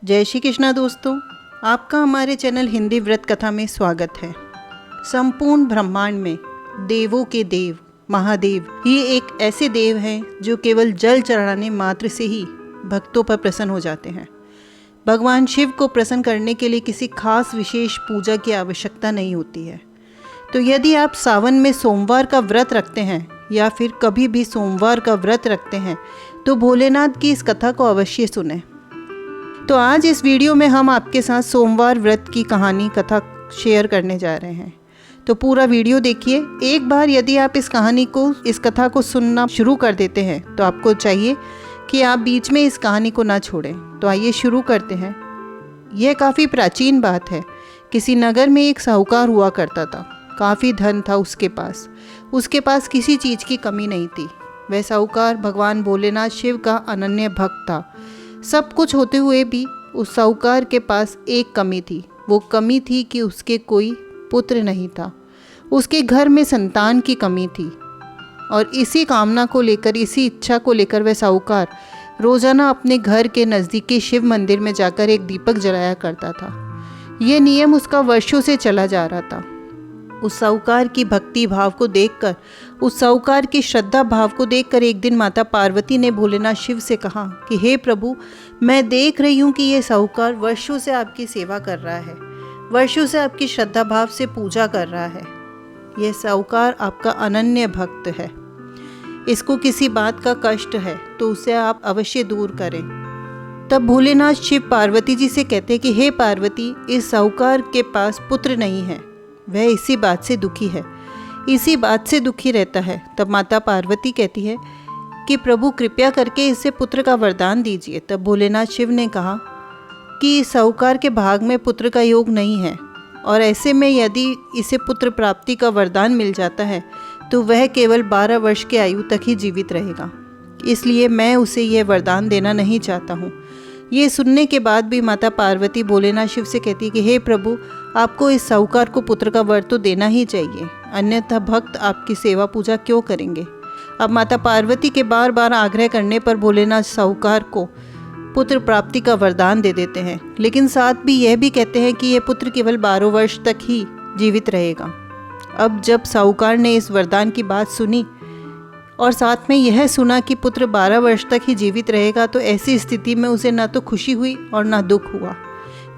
जय श्री कृष्णा दोस्तों, आपका हमारे चैनल हिंदी व्रत कथा में स्वागत है। संपूर्ण ब्रह्मांड में देवों के देव महादेव ही एक ऐसे देव हैं जो केवल जल चढ़ाने मात्र से ही भक्तों पर प्रसन्न हो जाते हैं। भगवान शिव को प्रसन्न करने के लिए किसी खास विशेष पूजा की आवश्यकता नहीं होती है। तो यदि आप सावन में सोमवार का व्रत रखते हैं या फिर कभी भी सोमवार का व्रत रखते हैं तो भोलेनाथ की इस कथा को अवश्य सुनें। तो आज इस वीडियो में हम आपके साथ सोमवार व्रत की कहानी कथा शेयर करने जा रहे हैं। तो पूरा वीडियो देखिए। एक बार यदि आप इस कथा को सुनना शुरू कर देते हैं तो आपको चाहिए कि आप बीच में इस कहानी को ना छोड़ें। तो आइए शुरू करते हैं। यह काफ़ी प्राचीन बात है। किसी नगर में एक साहूकार हुआ करता था। काफ़ी धन था उसके पास किसी चीज़ की कमी नहीं थी। वह साहूकार भगवान भोलेनाथ शिव का अनन्य भक्त था। सब कुछ होते हुए भी उस साहूकार के पास एक कमी थी। वो कमी थी कि उसके कोई पुत्र नहीं था। उसके घर में संतान की कमी थी और इसी इच्छा को लेकर वह साहूकार रोज़ाना अपने घर के नज़दीकी शिव मंदिर में जाकर एक दीपक जलाया करता था। यह नियम उसका वर्षों से चला जा रहा था। उस साहूकार की भक्ति भाव को देखकर, उस साहूकार की श्रद्धा भाव को देखकर एक दिन माता पार्वती ने भोलेनाथ शिव से कहा कि हे प्रभु, मैं देख रही हूँ कि ये साहूकार वर्षों से आपकी सेवा कर रहा है, वर्षों से आपकी श्रद्धा भाव से पूजा कर रहा है। यह साहूकार आपका अनन्य भक्त है। इसको किसी बात का कष्ट है तो उसे आप अवश्य दूर करें। तब भोलेनाथ शिव पार्वती जी से कहते कि हे पार्वती, इस साहूकार के पास पुत्र नहीं है, वह इसी बात से दुखी है, इसी बात से दुखी रहता है। तब माता पार्वती कहती है कि प्रभु कृपया करके इसे पुत्र का वरदान दीजिए। तब भोलेनाथ शिव ने कहा कि साहूकार के भाग में पुत्र का योग नहीं है और ऐसे में यदि इसे पुत्र प्राप्ति का वरदान मिल जाता है तो वह केवल 12 वर्ष की आयु तक ही जीवित रहेगा। इसलिए मैं उसे यह वरदान देना नहीं चाहता हूँ। ये सुनने के बाद भी माता पार्वती भोलेनाथ शिव से कहती कि हे प्रभु, आपको इस साहूकार को पुत्र का वर तो देना ही चाहिए, अन्यथा भक्त आपकी सेवा पूजा क्यों करेंगे। अब माता पार्वती के बार बार आग्रह करने पर भोलेनाथ साहूकार को पुत्र प्राप्ति का वरदान दे देते हैं, लेकिन साथ भी यह भी कहते हैं कि यह पुत्र केवल 12 वर्ष तक ही जीवित रहेगा। अब जब साहूकार ने इस वरदान की बात सुनी और साथ में यह सुना कि पुत्र 12 वर्ष तक ही जीवित रहेगा तो ऐसी स्थिति में उसे ना तो खुशी हुई और ना दुख हुआ।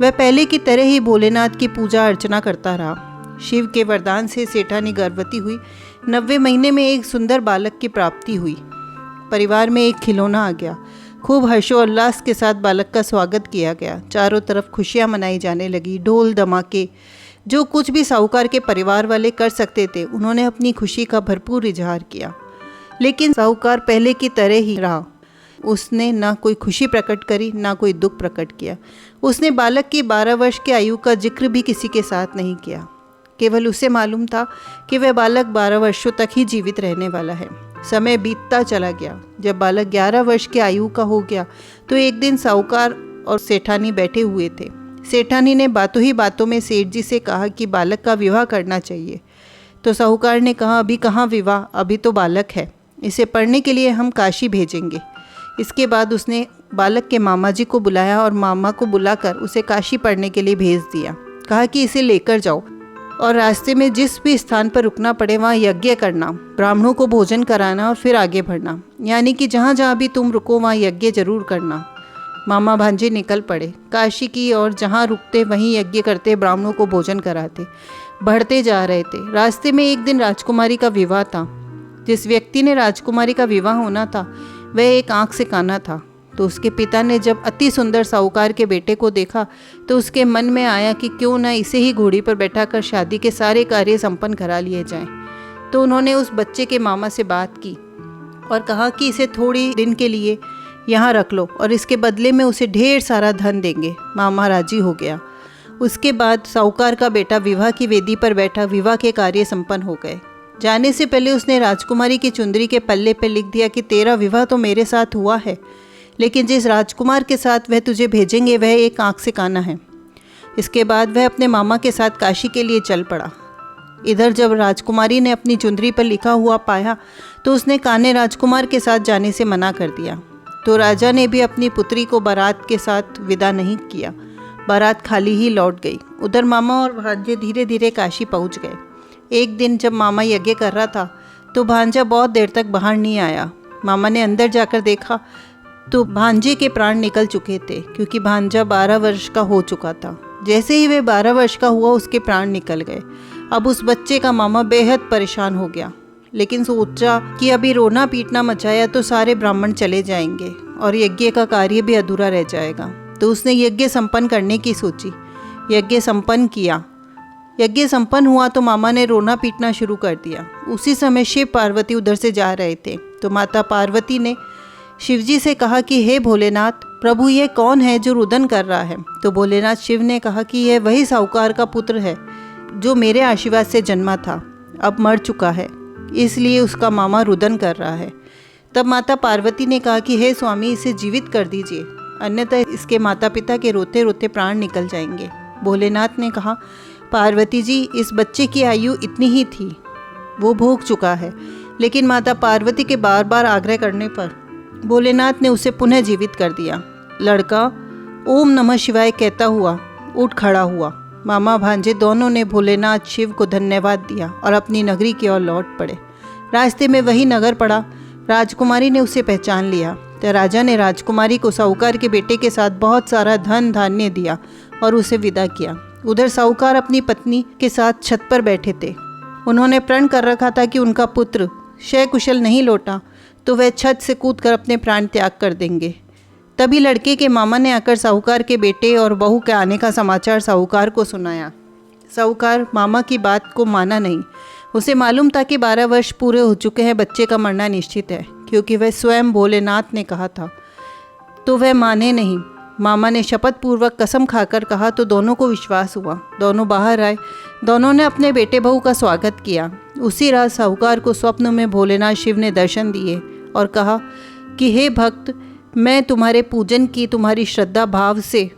वह पहले की तरह ही भोलेनाथ की पूजा अर्चना करता रहा। शिव के वरदान से सेठानी गर्भवती हुई। 90 महीने में एक सुंदर बालक की प्राप्ति हुई। परिवार में एक खिलौना आ गया। खूब हर्षोल्लास के साथ बालक का स्वागत किया गया। चारों तरफ खुशियां मनाई जाने लगी। ढोल धमाके, जो कुछ भी साहूकार के परिवार वाले कर सकते थे, उन्होंने अपनी खुशी का भरपूर इजहार किया। लेकिन साहूकार पहले की तरह ही रहा। उसने ना कोई खुशी प्रकट करी, ना कोई दुख प्रकट किया। उसने बालक की 12 वर्ष की आयु का जिक्र भी किसी के साथ नहीं किया। केवल उसे मालूम था कि वह बालक 12 वर्षों तक ही जीवित रहने वाला है। समय बीतता चला गया। जब बालक 11 वर्ष की आयु का हो गया तो एक दिन साहूकार और सेठानी बैठे हुए थे। सेठानी ने बातों ही बातों में सेठ जी से कहा कि बालक का विवाह करना चाहिए। तो साहूकार ने कहा, अभी कहाँ विवाह, अभी तो बालक है, इसे पढ़ने के लिए हम काशी भेजेंगे। इसके बाद उसने बालक के मामा जी को बुलाया और मामा को बुलाकर उसे काशी पढ़ने के लिए भेज दिया। कहा कि इसे लेकर जाओ और रास्ते में जिस भी स्थान पर रुकना पड़े वहाँ यज्ञ करना, ब्राह्मणों को भोजन कराना और फिर आगे बढ़ना, यानी कि जहाँ जहाँ भी तुम रुको वहाँ यज्ञ जरूर करना। मामा भांजे निकल पड़े काशी की और जहाँ रुकते वहीं यज्ञ करते, ब्राह्मणों को भोजन कराते, बढ़ते जा रहे थे। रास्ते में एक दिन राजकुमारी का विवाह था। जिस व्यक्ति ने राजकुमारी का विवाह होना था वह एक आंख से काना था। तो उसके पिता ने जब अति सुंदर साहूकार के बेटे को देखा तो उसके मन में आया कि क्यों न इसे ही घोड़ी पर बैठाकर शादी के सारे कार्य संपन्न करा लिए जाएं। तो उन्होंने उस बच्चे के मामा से बात की और कहा कि इसे थोड़ी दिन के लिए यहाँ रख लो और इसके बदले में उसे ढेर सारा धन देंगे। मामा राजी हो गया। उसके बाद साहूकार का बेटा विवाह की वेदी पर बैठा। विवाह के कार्य संपन्न हो गए। जाने से पहले उसने राजकुमारी की चुंदरी के पल्ले पर लिख दिया कि तेरा विवाह तो मेरे साथ हुआ है, लेकिन जिस राजकुमार के साथ वह तुझे भेजेंगे वह एक आंख से काना है। इसके बाद वह अपने मामा के साथ काशी के लिए चल पड़ा। इधर जब राजकुमारी ने अपनी चुंदरी पर लिखा हुआ पाया तो उसने काने राजकुमार के साथ जाने से मना कर दिया। तो राजा ने भी अपनी पुत्री को बारात के साथ विदा नहीं किया। बारात खाली ही लौट गई। उधर मामा और भांजे धीरे धीरे काशी पहुंच गए। एक दिन जब मामा यज्ञ कर रहा था तो भांजा बहुत देर तक बाहर नहीं आया। मामा ने अंदर जाकर देखा तो भांजे के प्राण निकल चुके थे, क्योंकि भांजा 12 वर्ष का हो चुका था। जैसे ही वे 12 वर्ष का हुआ उसके प्राण निकल गए। अब उस बच्चे का मामा बेहद परेशान हो गया, लेकिन सोचा कि अभी रोना पीटना मचाया तो सारे ब्राह्मण चले जाएंगे और यज्ञ का कार्य भी अधूरा रह जाएगा। तो उसने यज्ञ संपन्न करने की सोची। यज्ञ संपन्न किया। यज्ञ संपन्न हुआ तो मामा ने रोना पीटना शुरू कर दिया। उसी समय शिव पार्वती उधर से जा रहे थे तो माता पार्वती ने शिवजी से कहा कि हे भोलेनाथ, प्रभु ये कौन है जो रुदन कर रहा है? तो भोलेनाथ शिव ने कहा कि यह वही साहूकार का पुत्र है जो मेरे आशीर्वाद से जन्मा था, अब मर चुका है, इसलिए उसका मामा रुदन कर रहा है। तब माता पार्वती ने कहा कि हे स्वामी, इसे जीवित कर दीजिए, अन्यथा इसके माता पिता के रोते रोते प्राण निकल जाएंगे। भोलेनाथ ने कहा, पार्वती जी, इस बच्चे की आयु इतनी ही थी, वो भोग चुका है। लेकिन माता पार्वती के बार बार आग्रह करने पर भोलेनाथ ने उसे पुनः जीवित कर दिया। लड़का ओम नमः शिवाय कहता हुआ उठ खड़ा हुआ। मामा भांजे दोनों ने भोलेनाथ शिव को धन्यवाद दिया और अपनी नगरी की ओर लौट पड़े। रास्ते में वही नगर पड़ा। राजकुमारी ने उसे पहचान लिया तो राजा ने राजकुमारी को साहूकार के बेटे के साथ बहुत सारा धन धान्य दिया और उसे विदा किया। उधर साहूकार अपनी पत्नी के साथ छत पर बैठे थे। उन्होंने प्रण कर रखा था कि उनका पुत्र शय कुशल नहीं लौटा तो वह छत से कूदकर अपने प्राण त्याग कर देंगे। तभी लड़के के मामा ने आकर साहूकार के बेटे और बहू के आने का समाचार साहूकार को सुनाया। साहूकार मामा की बात को माना नहीं। उसे मालूम था कि 12 वर्ष पूरे हो चुके हैं, बच्चे का मरना निश्चित है, क्योंकि वह स्वयं भोलेनाथ ने कहा था। तो वह माने नहीं। मामा ने शपथ पूर्वक कसम खाकर कहा तो दोनों को विश्वास हुआ। दोनों बाहर आए। दोनों ने अपने बेटे बहू का स्वागत किया। उसी रात साहूकार को स्वप्न में भोलेनाथ शिव ने दर्शन दिए और कहा कि हे भक्त, मैं तुम्हारे पूजन की तुम्हारी श्रद्धा भाव से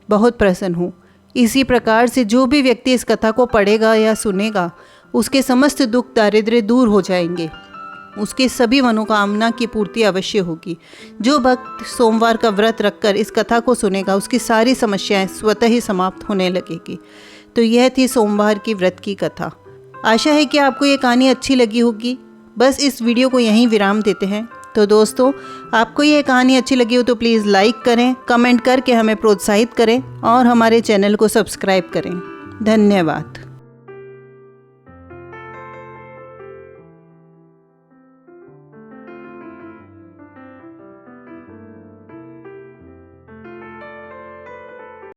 बहुत प्रसन्न हूँ। इसी प्रकार से जो भी व्यक्ति इस कथा को पढ़ेगा या सुनेगा, उसके समस्त दुख दारिद्र्य दूर हो जाएंगे, उसके सभी मनोकामना की पूर्ति अवश्य होगी। जो भक्त सोमवार का व्रत रखकर इस कथा को सुनेगा, उसकी सारी समस्याएं स्वतः ही समाप्त होने लगेगी। तो यह थी सोमवार की व्रत की कथा। आशा है कि आपको ये कहानी अच्छी लगी होगी। बस इस वीडियो को यहीं विराम देते हैं। तो दोस्तों, आपको ये कहानी अच्छी लगी हो तो प्लीज़ लाइक करें, कमेंट करके हमें प्रोत्साहित करें और हमारे चैनल को सब्सक्राइब करें। धन्यवाद।